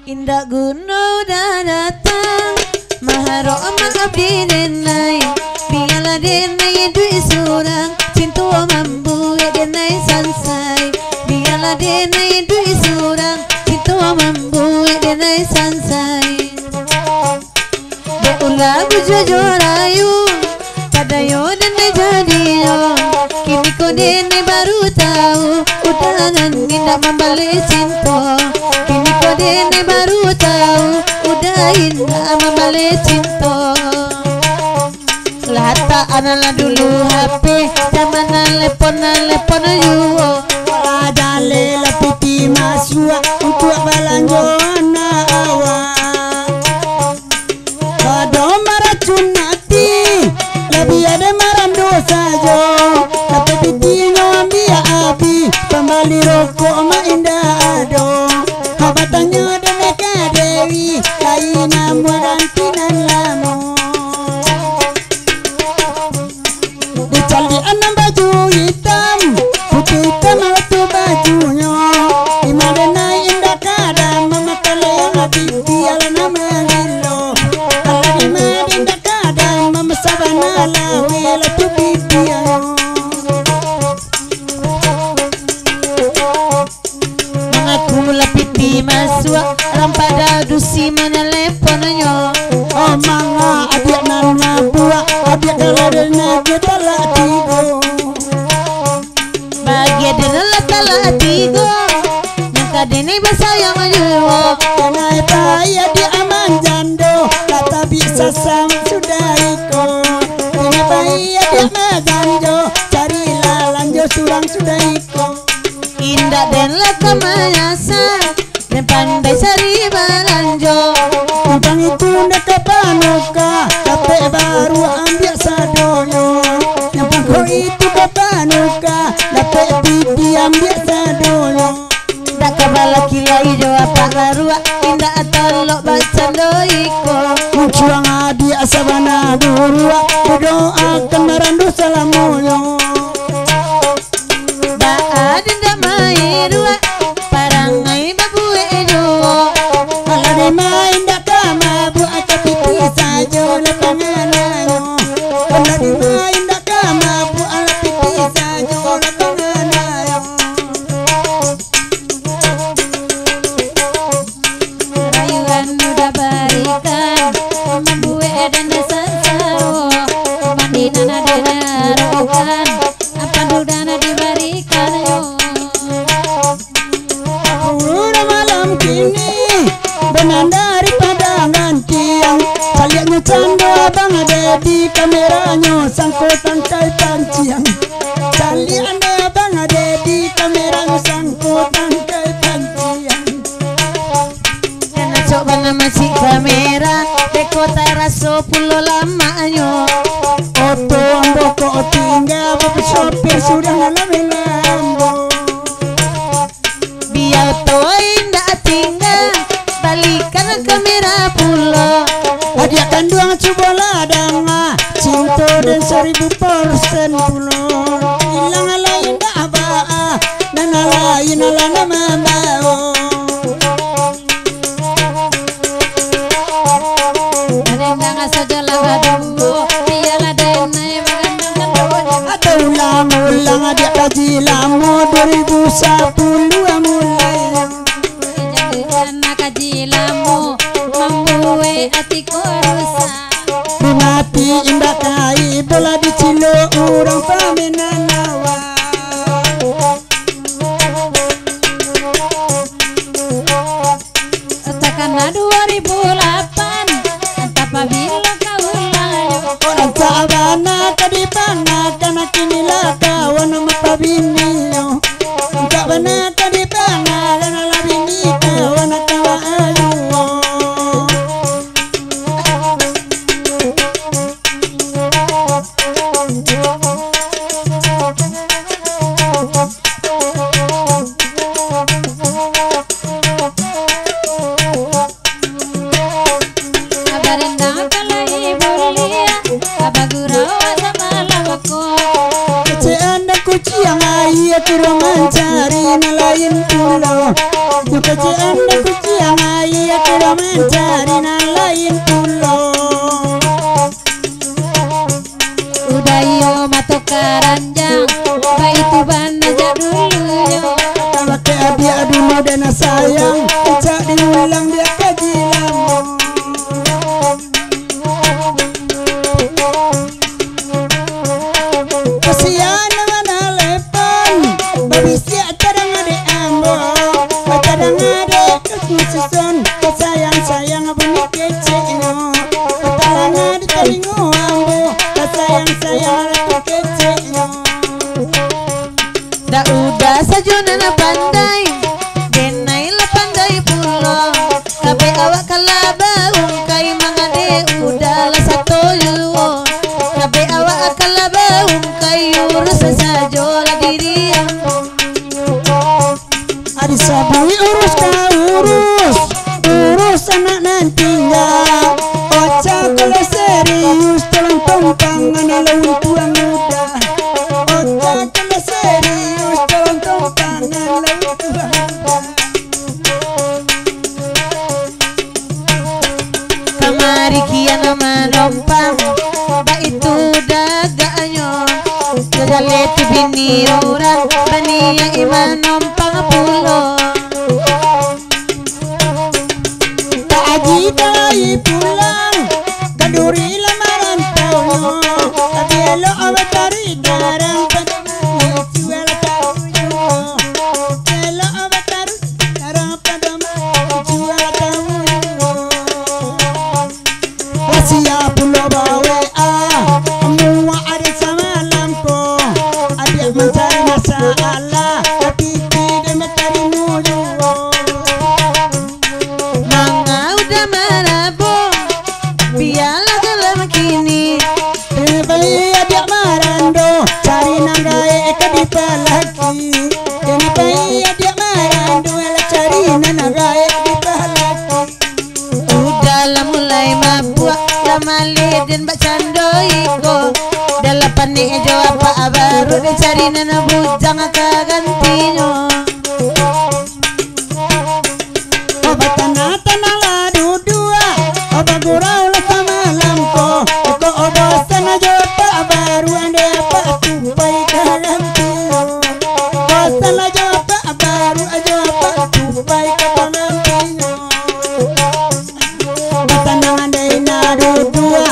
Indah gunung dah datang Maharo amat abdi denai Biarlah denai duit surang Cintu mambu denai sansai Biarlah denai duit surang Cintu mambu denai sansai Beulah bujur ayu Padayo denai jadiyo Kini ko denai baru tahu Udahan indah membalik cinta Kini ko denai baru tahu Udah indah membalik cinta Lata analah dulu HP Zaman lepon yuo Adale la piti masua Untuk balanjo na awak Kado maracun hati Lebih ada maram dosa jo Tapi piti no ambia api Pembali rokok ma indah ado Habatannya dan meka dewi Laina muarantinan lamo Dicali enam baju hitam Putih hitam waktu bajunya Imadena indah kadang Mama kalian lebih Biar nama lilo Kalau imadena indah kadang Mama sabana lawe Latu bibian Mengaku lepiti masuk Rampada dusi mana leponnya Oh manga adik nana buah Adik kalau dena kita lah tigo Bahagia dengan telah tiga Nyangka dini bersayang aja Kenai bahaya di aman jando Kata bisa sama sudah iko Kenai bahaya di aman jando Carilah lanjut surang sudah iko Indah dan laka mayasa Dan pandai cari balanjo Tentang itu dekat panuka Tapi baru ambil sadoyo Yang pangko itu ke panuka Tapi pipi ambil sadoyo Tak kabala kilai jo apa garua Indah atalok bacando iko Mucuang adi asabana durua Berdoakan merandu salamoyo Baad indah mairua Parangai babu edo Kalau di main dak kamabu Aca pipi sajo lapanganayo Kalau di main dak kamabu Ala pipi sajo lapanganayo Rayuan udah barikan Membue dan desa saro Mandina nada narokan Apa dudana diberikan yo Udah malam kini Benar daripada gantiang Kaliannya canda abang ada di kameranya Sangkut tangkai panciang Kalian abang ada di kameranya Sangkut tangkai panciang Karena coba masih kamera Dekota raso pulo lamanya Oto ambo kok tinggal Bapak sopir sudah ngalamin lambo Biar toh indah tinggal Balikan kamera pulo Hadiahkan duang coba ladang Cinta dan 1000% pulo Hilang lain dah ba'a Dan lain ala nama bau Adendang saja lah dulu Biarlah denai bagandang kedua Atau ulang-ulang adik kaji lama 2010 mulai Anak kaji lamu Membue hatiku rusak Mati indah kai bola di cilo orang pamenan nawa Takana 2008 Entah apabila kau ulang Orang sabana kadipana kana kini lah kawan mata bini Enggak benar kadipana dan ala bini kawan kawa ayu Abarendang kalai bulia Abagurau sama lamako Kecean dan kuciang ayah kira mencari nelayan pulau Kecean dan kuciang ayah susun sayang bunyi keceknya petalana di telingo ambo sayang keceknya dah udah sajona na pandai denai la pandai pulo kabe awak kalaba ungkai mangade udah la satu yuo kabe awak kalaba ungkai urus sajola diri adi sabui urus urus anak nanti enggak oca kalau serius tolong tumpangan lawan tuang muda oca kalau serius tolong tumpangan lawan tuang muda kamari kian manompang ba itu daganya jajale tu bini orang bani yang iman nompang pulo tak aji dai pulang kaduri lamaran taunya tapi elo abatari darang padamu jual tahunya elo abatari darang padamu jual tahunya wasia pulau bawe semua ada samalamku ada mencari masalah tapi tidak mencari mulu manga udah marabo biarlah dalam kini bayi adik marando cari nanggae ke di palaki ini bayi adik marando cari nanggae di palaki udah lah mulai mabuk lama leden bak candoiko dalam panik jo apa baru dicari nana bujang kagantinya obat tanah lah dua obat gurau lah sama lamko eko obat sana jota baru ande apa tupai kagantinya obat sana jota baru aja apa tupai kagantinya tanangan dai nadu dua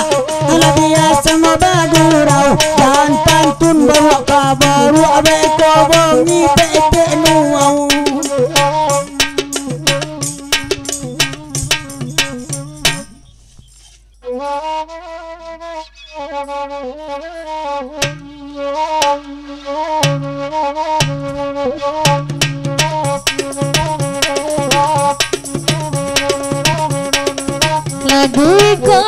ala biasa mabagurau dan pantun bawa kabaru abe ko bongi pete nuau lagu ko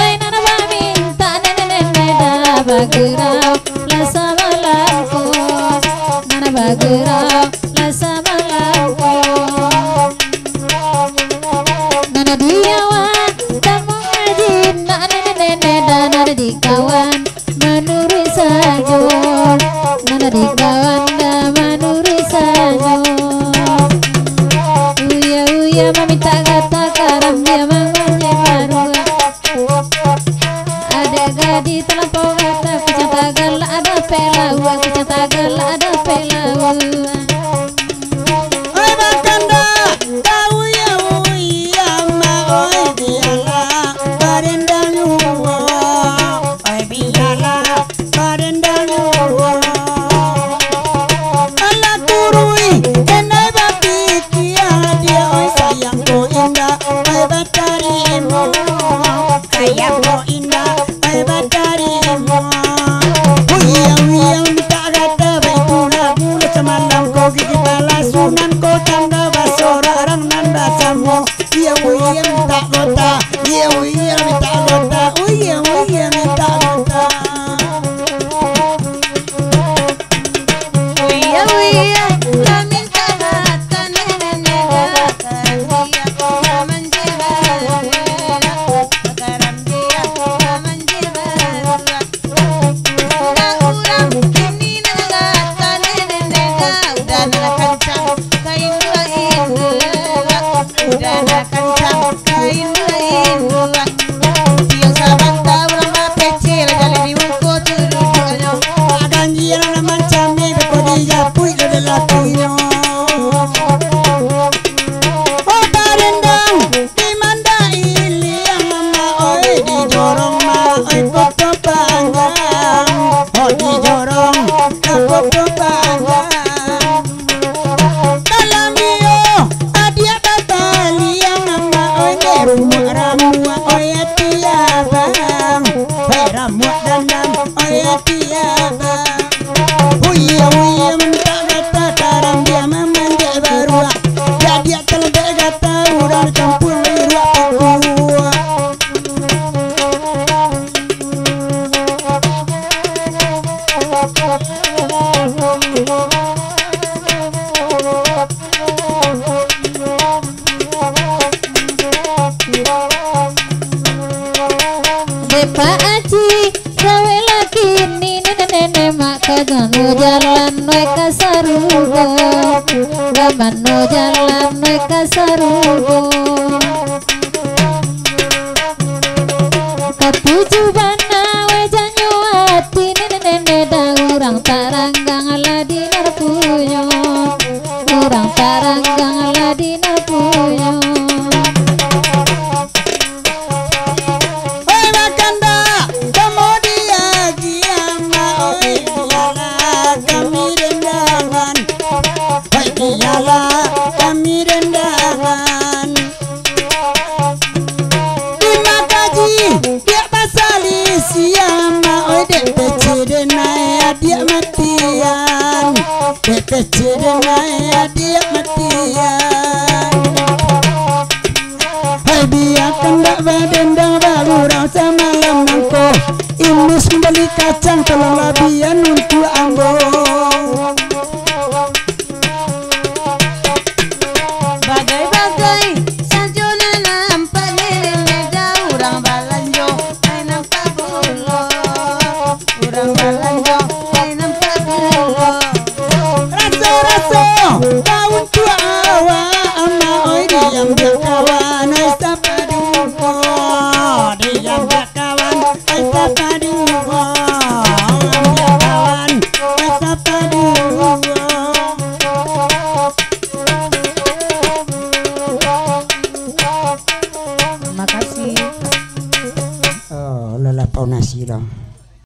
oi nana ba minta nene da bagurau la samalanku nana bagurau la samalanku nana diawan tamu ajin nana nene da nana dikawan manuri sajo nana dikawan da manuri sajo uya mami tak kata karam dia manganya barua ada gadi terlampau kata kucing tagal ada pelau kucing tagal ada pelau oi bakanda kau ya uya ma oi biala barendang uwa oi biala barendang uwa ala kurui kenai bapi kia dia oi sayang ko indah oi batari mo sayang ko indah oi batari mo uya minta kata baik pula semalam kau gigi balas sunan ko tangga basora orang nanda samo iya minta kota iya minta kota iya minta kota uya la minta kata nene karam dia kaman jebal karam dia kaman jebal na urang kini na kata nene udah na kancang kain dua indua udah na kancang kain dua indua kampung liruak tua. Pak Aji gawe lagi ini nenek maka ganu jalan we kasarugo gamano jalan we kasarugo katuju bana we janyo ati nenek daurang taranggang ladi narpuyo urang taranggang ladi narpuyo. Kami rendahan terima kasih dia pasali siama oi dek peceden naya dia matian dek peceden naya dia matian hai biarkan dak badendang baru rasa malam nangko inus beli kacang tolong